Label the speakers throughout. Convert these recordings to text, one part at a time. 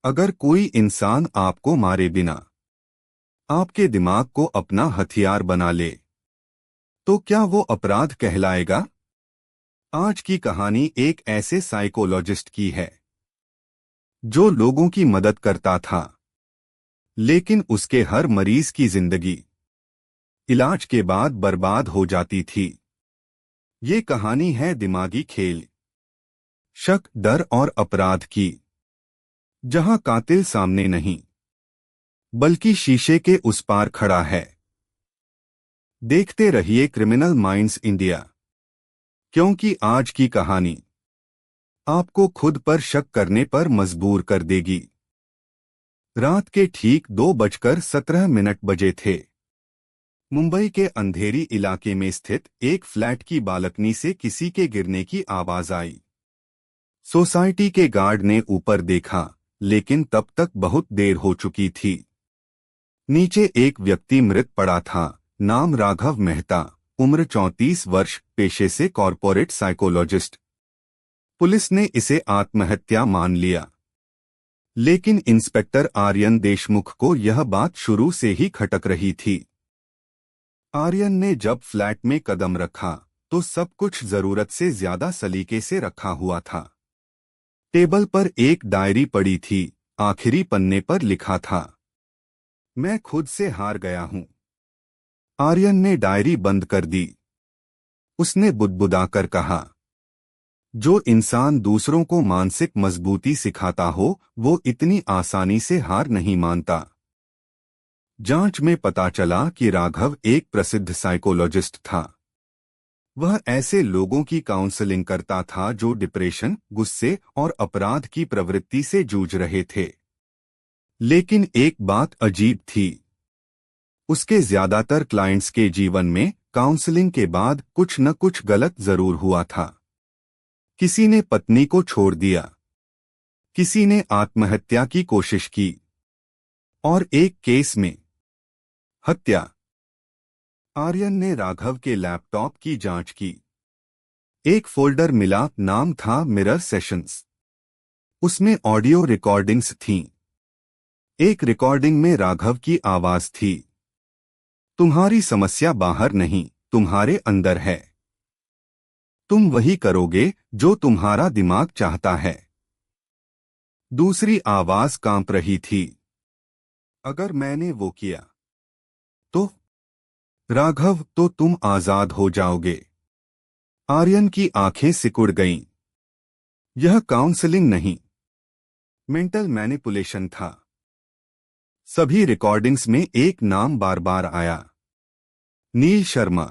Speaker 1: अगर कोई इंसान आपको मारे बिना आपके दिमाग को अपना हथियार बना ले, तो क्या वो अपराध कहलाएगा? आज की कहानी एक ऐसे साइकोलॉजिस्ट की है जो लोगों की मदद करता था, लेकिन उसके हर मरीज की जिंदगी इलाज के बाद बर्बाद हो जाती थी। ये कहानी है दिमागी खेल, शक, डर और अपराध की, जहां कातिल सामने नहीं बल्कि शीशे के उस पार खड़ा है। देखते रहिए क्रिमिनल माइंड्स इंडिया, क्योंकि आज की कहानी आपको खुद पर शक करने पर मजबूर कर देगी। रात के ठीक 2:17 बजे थे। मुंबई के अंधेरी इलाके में स्थित एक फ्लैट की बालकनी से किसी के गिरने की आवाज आई। सोसाइटी के गार्ड ने ऊपर देखा, लेकिन तब तक बहुत देर हो चुकी थी। नीचे एक व्यक्ति मृत पड़ा था। नाम राघव मेहता, उम्र 34 वर्ष, पेशे से कॉर्पोरेट साइकोलॉजिस्ट। पुलिस ने इसे आत्महत्या मान लिया, लेकिन इंस्पेक्टर आर्यन देशमुख को यह बात शुरू से ही खटक रही थी। आर्यन ने जब फ्लैट में कदम रखा तो सब कुछ जरूरत से ज्यादा सलीके से रखा हुआ था। टेबल पर एक डायरी पड़ी थी। आखिरी पन्ने पर लिखा था, मैं खुद से हार गया हूं। आर्यन ने डायरी बंद कर दी। उसने बुदबुदाकर कहा, जो इंसान दूसरों को मानसिक मजबूती सिखाता हो, वो इतनी आसानी से हार नहीं मानता। जांच में पता चला कि राघव एक प्रसिद्ध साइकोलॉजिस्ट था। वह ऐसे लोगों की काउंसलिंग करता था जो डिप्रेशन, गुस्से और अपराध की प्रवृत्ति से जूझ रहे थे। लेकिन एक बात अजीब थी, उसके ज्यादातर क्लाइंट्स के जीवन में काउंसलिंग के बाद कुछ न कुछ गलत जरूर हुआ था। किसी ने पत्नी को छोड़ दिया, किसी ने आत्महत्या की कोशिश की, और एक केस में हत्या। आर्यन ने राघव के लैपटॉप की जांच की। एक फोल्डर मिला, नाम था मिरर सेशंस। उसमें ऑडियो रिकॉर्डिंग्स थीं। एक रिकॉर्डिंग में राघव की आवाज थी, तुम्हारी समस्या बाहर नहीं, तुम्हारे अंदर है। तुम वही करोगे जो तुम्हारा दिमाग चाहता है। दूसरी आवाज कांप रही थी, अगर मैंने वो किया तो राघव, तो तुम आजाद हो जाओगे। आर्यन की आंखें सिकुड़ गईं। यह काउंसलिंग नहीं, मेंटल मैनिपुलेशन था। सभी रिकॉर्डिंग्स में एक नाम बार बार आया, नील शर्मा।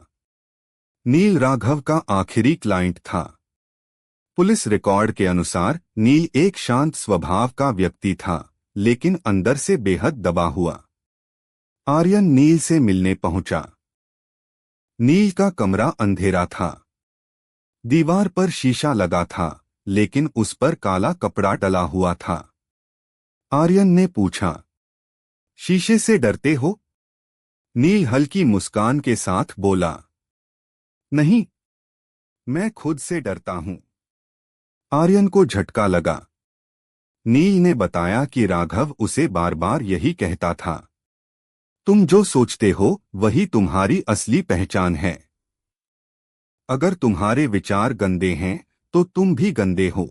Speaker 1: नील राघव का आखिरी क्लाइंट था। पुलिस रिकॉर्ड के अनुसार नील एक शांत स्वभाव का व्यक्ति था, लेकिन अंदर से बेहद दबा हुआ। आर्यन नील से मिलने पहुंचा। नील का कमरा अंधेरा था। दीवार पर शीशा लगा था, लेकिन उस पर काला कपड़ा डला हुआ था। आर्यन ने पूछा, शीशे से डरते हो? नील हल्की मुस्कान के साथ बोला, नहीं, मैं खुद से डरता हूं। आर्यन को झटका लगा। नील ने बताया कि राघव उसे बार बार यही कहता था, तुम जो सोचते हो वही तुम्हारी असली पहचान है। अगर तुम्हारे विचार गंदे हैं तो तुम भी गंदे हो।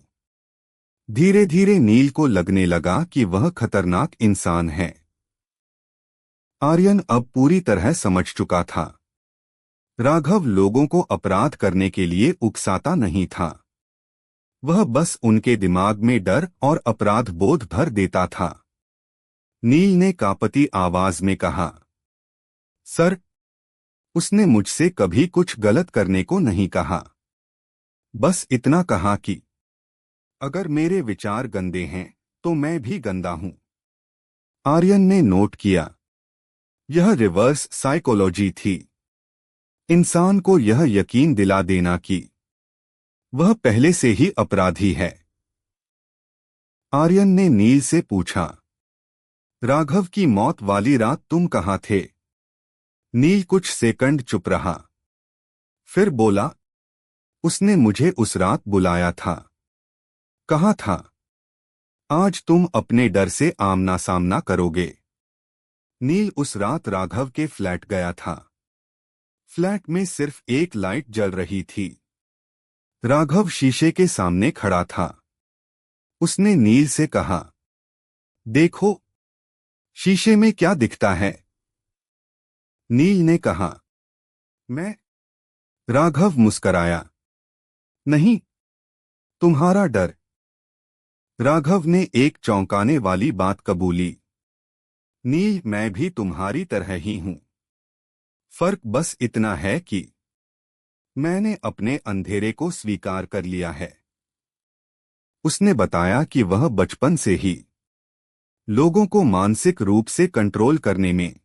Speaker 1: धीरे धीरे नील को लगने लगा कि वह खतरनाक इंसान है। आर्यन अब पूरी तरह समझ चुका था। राघव लोगों को अपराध करने के लिए उकसाता नहीं था। वह बस उनके दिमाग में डर और अपराध बोध भर देता था। नील ने कांपती आवाज में कहा, सर, उसने मुझसे कभी कुछ गलत करने को नहीं कहा। बस इतना कहा कि अगर मेरे विचार गंदे हैं तो मैं भी गंदा हूं। आर्यन ने नोट किया, यह रिवर्स साइकोलॉजी थी। इंसान को यह यकीन दिला देना कि वह पहले से ही अपराधी है। आर्यन ने नील से पूछा, राघव की मौत वाली रात तुम कहाँ थे? नील कुछ सेकंड चुप रहा, फिर बोला, उसने मुझे उस रात बुलाया था। कहाँ था? आज तुम अपने डर से आमना सामना करोगे। नील उस रात राघव के फ्लैट गया था। फ्लैट में सिर्फ एक लाइट जल रही थी। राघव शीशे के सामने खड़ा था। उसने नील से कहा, देखो, शीशे में क्या दिखता है? नील ने कहा, मैं। राघव मुस्कराया, नहीं, तुम्हारा डर। राघव ने एक चौंकाने वाली बात कबूली, नील, मैं भी तुम्हारी तरह ही हूं। फर्क बस इतना है कि मैंने अपने अंधेरे को स्वीकार कर लिया है। उसने बताया कि वह बचपन से ही लोगों को मानसिक रूप से कंट्रोल करने में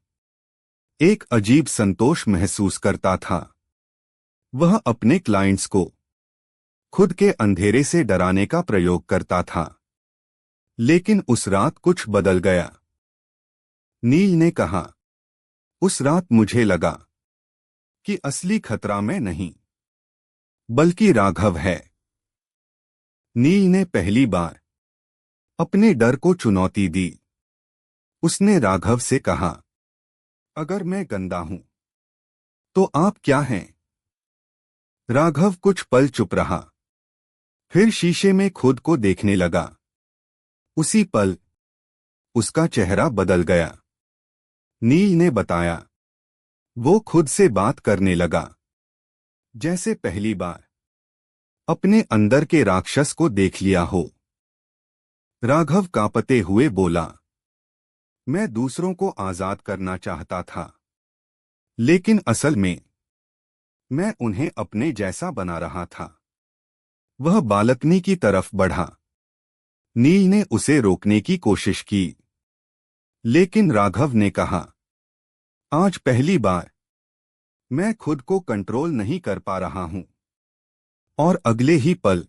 Speaker 1: एक अजीब संतोष महसूस करता था। वह अपने क्लाइंट्स को खुद के अंधेरे से डराने का प्रयोग करता था। लेकिन उस रात कुछ बदल गया। नील ने कहा, उस रात मुझे लगा कि असली खतरा मैं नहीं, बल्कि राघव है। नील ने पहली बार अपने डर को चुनौती दी। उसने राघव से कहा, अगर मैं गंदा हूं तो आप क्या हैं? राघव कुछ पल चुप रहा, फिर शीशे में खुद को देखने लगा। उसी पल उसका चेहरा बदल गया। नील ने बताया, वो खुद से बात करने लगा, जैसे पहली बार अपने अंदर के राक्षस को देख लिया हो। राघव कांपते हुए बोला, मैं दूसरों को आजाद करना चाहता था, लेकिन असल में मैं उन्हें अपने जैसा बना रहा था। वह बालकनी की तरफ बढ़ा। नील ने उसे रोकने की कोशिश की, लेकिन राघव ने कहा, आज पहली बार मैं खुद को कंट्रोल नहीं कर पा रहा हूं। और अगले ही पल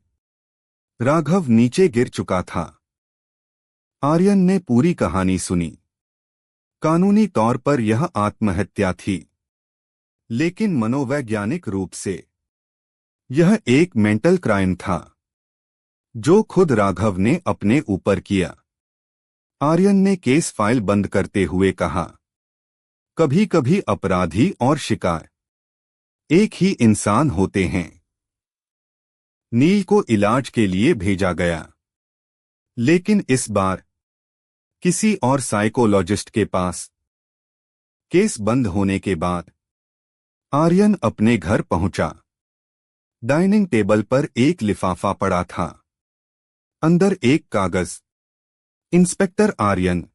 Speaker 1: राघव नीचे गिर चुका था। आर्यन ने पूरी कहानी सुनी। कानूनी तौर पर यह आत्महत्या थी, लेकिन मनोवैज्ञानिक रूप से यह एक मेंटल क्राइम था, जो खुद राघव ने अपने ऊपर किया। आर्यन ने केस फाइल बंद करते हुए कहा, कभी कभी अपराधी और शिकार एक ही इंसान होते हैं। नील को इलाज के लिए भेजा गया, लेकिन इस बार किसी और साइकोलॉजिस्ट के पास। केस बंद होने के बाद आर्यन अपने घर पहुंचा। डाइनिंग टेबल पर एक लिफाफा पड़ा था। अंदर एक कागज। इंस्पेक्टर आर्यन,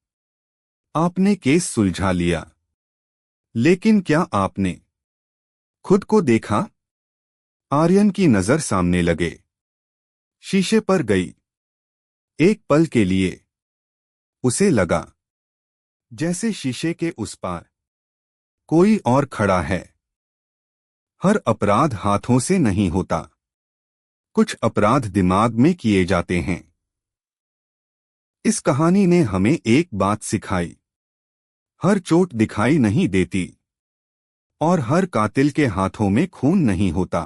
Speaker 1: आपने केस सुलझा लिया, लेकिन क्या आपने खुद को देखा? आर्यन की नजर सामने लगे शीशे पर गई। एक पल के लिए उसे लगा जैसे शीशे के उस पार कोई और खड़ा है। हर अपराध हाथों से नहीं होता, कुछ अपराध दिमाग में किए जाते हैं। इस कहानी ने हमें एक बात सिखाई, हर चोट दिखाई नहीं देती और हर कातिल के हाथों में खून नहीं होता।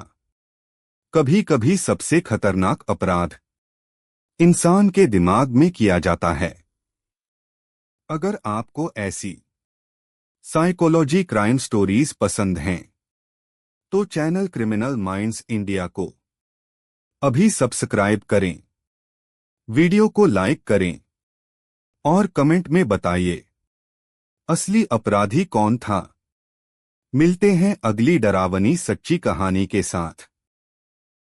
Speaker 1: कभी कभी सबसे खतरनाक अपराध इंसान के दिमाग में किया जाता है। अगर आपको ऐसी साइकोलॉजी क्राइम स्टोरीज पसंद हैं, तो चैनल क्रिमिनल माइंड्स इंडिया को अभी सब्सक्राइब करें, वीडियो को लाइक करें और कमेंट में बताइए, असली अपराधी कौन था? मिलते हैं अगली डरावनी सच्ची कहानी के साथ।